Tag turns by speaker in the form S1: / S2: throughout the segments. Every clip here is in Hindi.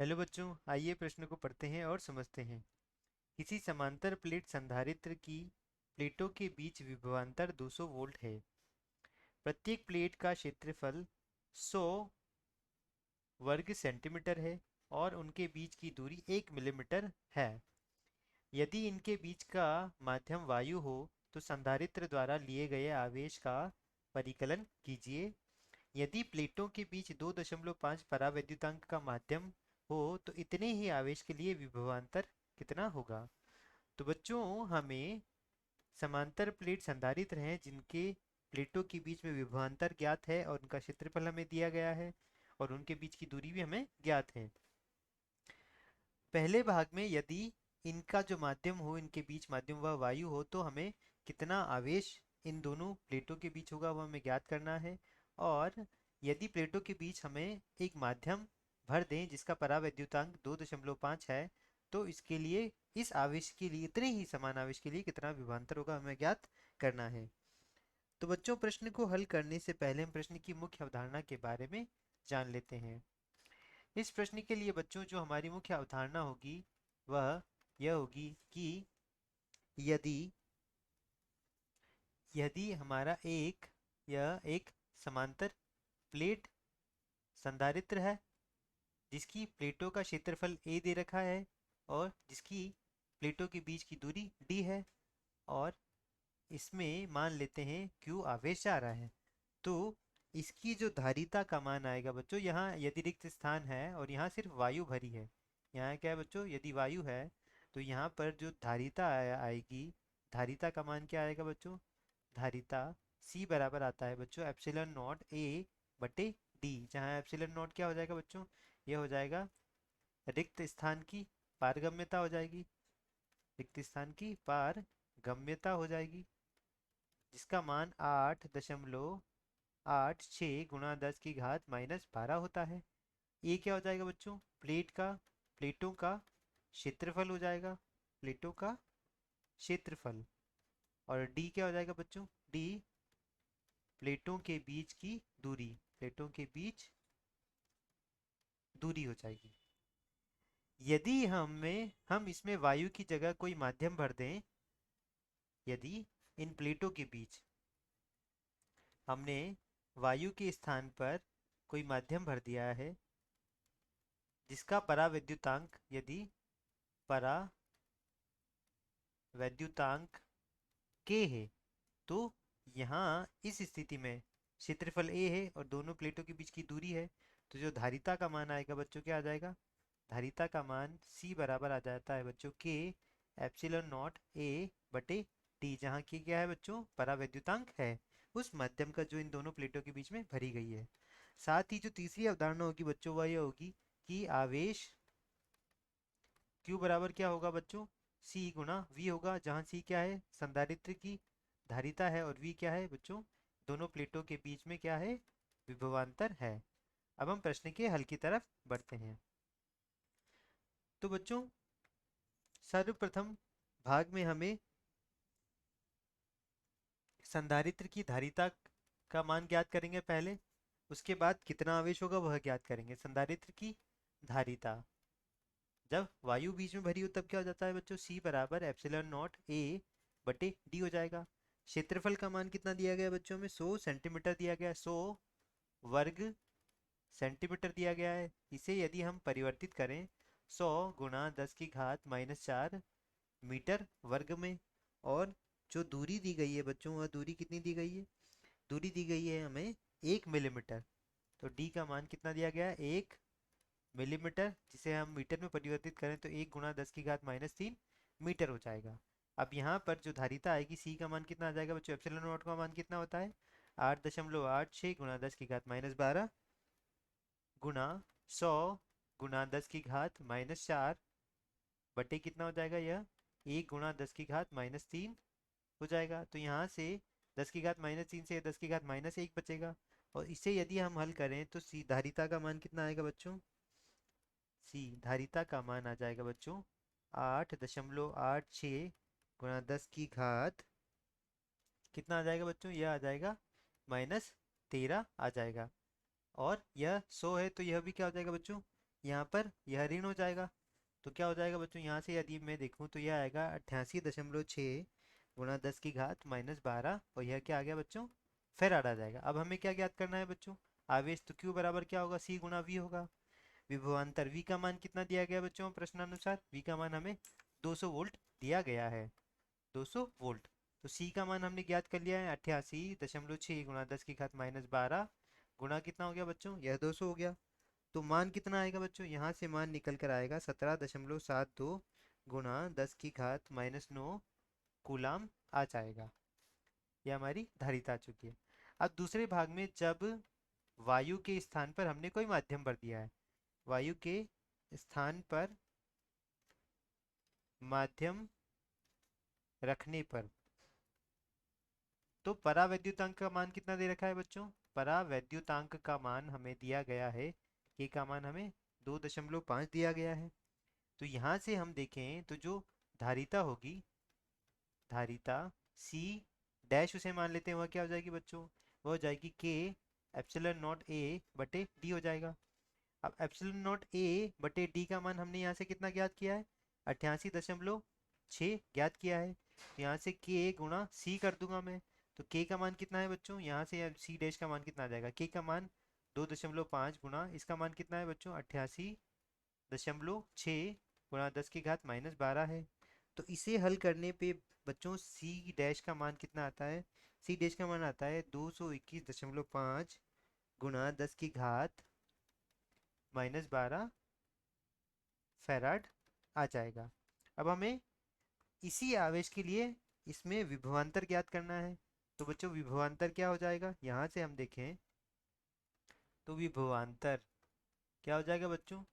S1: हेलो बच्चों, आइए प्रश्न को पढ़ते हैं और समझते हैं। किसी समांतर प्लेट संधारित्र की प्लेटों के बीच विभवांतर 200 वोल्ट है। प्रत्येक प्लेट का क्षेत्रफल 100 वर्ग सेंटीमीटर है और उनके बीच की दूरी 1 मिलीमीटर है। यदि इनके बीच का माध्यम वायु हो तो संधारित्र द्वारा लिए गए आवेश का परिकलन कीजिए। यदि प्लेटों के बीच 2.5 परावैद्युतांक का माध्यम हो तो इतने ही आवेश के लिए विभवांतर कितना होगा। तो बच्चों, हमें समांतर प्लेट संधारित्र हैं जिनके प्लेटों के बीच में विभवांतर ज्ञात है और उनका क्षेत्रफल हमें दिया गया है और उनके बीच की दूरी भी हमें ज्ञात है। पहले भाग में यदि इनका जो माध्यम हो, इनके बीच माध्यम वह वायु हो तो हमें कितना आवेश इन दोनों प्लेटों के बीच होगा वह हमें ज्ञात करना है। और यदि प्लेटों के बीच हमें एक माध्यम भर दें जिसका परावैद्युतांक 2.5 है तो इसके लिए इस आवेश के लिए इतने ही समान आवेश के लिए कितना विभवांतर होगा हमें ज्ञात करना है। तो बच्चों, प्रश्न को हल करने से पहले हम प्रश्न की मुख्य अवधारणा के बारे में जान लेते हैं। इस प्रश्न के लिए बच्चों जो हमारी मुख्य अवधारणा होगी वह यह होगी कि यदि यदि हमारा यह एक समांतर प्लेट संधारित्र है जिसकी प्लेटों का क्षेत्रफल a दे रखा है और जिसकी प्लेटों के बीच की दूरी d है और इसमें मान लेते हैं q आवेश जा रहा है। तो इसकी जो धारिता का मान आएगा बच्चों, यहाँ यदि रिक्त स्थान है और यहाँ सिर्फ वायु भरी है, यहाँ क्या है बच्चों, यदि वायु है तो यहाँ पर जो धारिता आएगी, धारिता का मान क्या आएगा बच्चों, धारिता C बराबर आता है बच्चों एप्सिलॉन नॉट A बटे D, जहाँ एप्सिलॉन नॉट क्या हो जाएगा बच्चों, ये हो जाएगा रिक्त स्थान की पारगम्यता हो जाएगी, रिक्त स्थान की पारगम्यता हो जाएगी जिसका मान 8.86 गुणा 10 की घात -12 होता है। ये क्या हो जाएगा बच्चों, प्लेटों का क्षेत्रफल हो जाएगा, प्लेटों का क्षेत्रफल। और डी क्या हो जाएगा बच्चों, डी प्लेटों के बीच की दूरी, प्लेटों के बीच दूरी हो जाएगी। यदि हम इसमें वायु की जगह कोई माध्यम भर दें, यदि इन प्लेटों के बीच हमने वायु के स्थान पर कोई माध्यम भर दिया है जिसका परावैद्युतांक, यदि परावैद्युतांक k है तो यहाँ इस स्थिति में क्षेत्रफल a है और दोनों प्लेटों के बीच की दूरी है, तो जो धारिता का मान आएगा बच्चों क्या आ जाएगा, धारिता का मान C बराबर आ जाता है बच्चों k एप्सिलॉन नॉट A बटे d, जहाँ k क्या है बच्चों, परावैद्युतांक है उस माध्यम का जो इन दोनों प्लेटों के बीच में भरी गई है। साथ ही जो तीसरी अवधारणा होगी बच्चों वह यह होगी कि आवेश Q बराबर क्या होगा बच्चों, C गुना V होगा, जहाँ C क्या है, संधारित्र की धारिता है और V क्या है बच्चों, दोनों प्लेटों के बीच में क्या है, विभवांतर है। अब हम प्रश्न के हल की तरफ बढ़ते हैं। तो बच्चों, सर्वप्रथम भाग में हमें संधारित्र की धारिता का मान ज्ञात करेंगे पहले, उसके बाद कितना आवेश होगा वह ज्ञात करेंगे। संधारित्र की धारिता, जब वायु बीच में भरी हो तब क्या हो जाता है बच्चों, C बराबर एप्सिलॉन नॉट A बटे D हो जाएगा। क्षेत्रफल का मान कितना दिया गया बच्चों में, 100 सेंटीमीटर दिया गया है, 100 वर्ग सेंटीमीटर दिया गया है। इसे यदि हम परिवर्तित करें 100 गुणा 10 की घात -4 मीटर वर्ग में, और जो दूरी दी गई है बच्चों वह दूरी कितनी दी गई है, दूरी दी गई है हमें 1 मिलीमीटर। तो D का मान कितना दिया गया है, 1 मिलीमीटर, जिसे हम मीटर में परिवर्तित करें तो 1 गुणा 10 की घात -3 मीटर हो जाएगा। अब यहाँ पर जो धारिता आएगी C का मान कितना आ जाएगा बच्चों, एप्सिलॉन नॉट का मान कितना होता है, 8.86 गुणा 10 की घात -12 गुणा 100 गुणा 10 की घात -4 बटे कितना हो जाएगा यह, 1 गुणा 10 की घात -3 हो जाएगा। तो यहाँ से 10 की घात -3 से 10 की घात -1 बचेगा, और इसे यदि हम हल करें तो सी धारिता का मान कितना आएगा बच्चों, सी धारिता का मान आ जाएगा बच्चों 8.86 गुणा 10 की घात कितना आ जाएगा बच्चों, यह आ जाएगा -13 आ जाएगा। और यह 100 है तो यह भी क्या हो जाएगा बच्चों, यहाँ पर यह ऋण हो जाएगा। तो क्या हो जाएगा बच्चों, यहाँ से यदि मैं देखूँ तो यह आएगा 88.6 गुणा 10 की घात -12, और यह क्या आ गया बच्चों, फेराड आ जाएगा। अब हमें क्या ज्ञात करना है बच्चों, आवेश, तो Q बराबर क्या होगा, C गुणा V होगा। विभवांतर V का मान कितना दिया गया बच्चों, प्रश्नानुसार V का मान हमें 200 वोल्ट दिया गया है, 200 वोल्ट। तो C का मान हमने ज्ञात कर लिया है 88.6 गुणा 10 की घात -12 गुणा कितना हो गया बच्चों, यह 200 हो गया। तो मान कितना आएगा बच्चों, यहाँ से मान निकल कर आएगा 17.72 गुणा 10 की घात -9 कूलाम आ जाएगा। ये हमारी धारिता आ चुकी है। अब दूसरे भाग में जब वायु के स्थान पर हमने कोई माध्यम भर दिया है, वायु के स्थान पर माध्यम रखने पर, तो परावैद्युतांक का मान कितना दे रखा है बच्चों, परावैद्युतांक का मान हमें दिया गया है, के का मान हमें 2.5 दिया गया है। तो यहाँ से हम देखें तो जो धारिता होगी, धारिता C डैश उसे मान लेते हैं, वह क्या हो जाएगी बच्चों, वह हो जाएगी K एप्सिलॉन नॉट A बटे D हो जाएगा। अब एप्सिलॉन नॉट A बटे D का मान हमने यहाँ से कितना ज्ञात किया है, 88.6 ज्ञात किया है। तो यहाँ से K गुणा C कर दूंगा मैं। तो K का मान कितना है बच्चों, यहाँ से C डैश का मान कितना आ जाएगा, K का मान 2.5 गुणा इसका मान कितना है बच्चों, 88.6 गुणा 10 की घात -12 है। तो इसे हल करने पे बच्चों C डैश का मान कितना आता है, C डैश का मान आता है 221.5 गुणा 10 की घात -12 फेराड आ जाएगा। अब हमें इसी आवेश के लिए इसमें विभवांतर ज्ञात करना है। तो बच्चों विभवांतर क्या हो जाएगा, यहाँ से हम देखें तो विभवांतर क्या हो जाएगा बच्चों,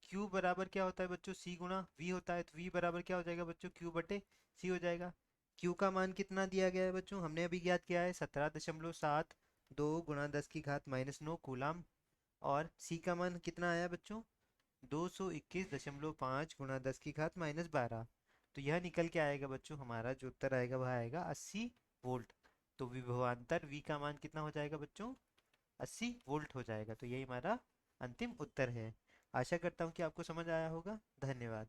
S1: Q बराबर क्या होता है बच्चों, C गुणा V होता है। तो V बराबर क्या हो जाएगा बच्चों, Q बटे C हो जाएगा। Q का मान कितना दिया गया है बच्चों, हमने अभी ज्ञात किया है 17.72 गुणा 10 की घात -9 कूलाम। और C का मान कितना आया बच्चों, 221.5 गुणा 10 की घात -12। तो यह निकल के आएगा बच्चों, हमारा जो उत्तर आएगा वह आएगा 80 वोल्ट। तो विभवांतर V का मान कितना हो जाएगा बच्चों, 80 वोल्ट हो जाएगा। तो यही हमारा अंतिम उत्तर है। आशा करता हूँ कि आपको समझ आया होगा। धन्यवाद।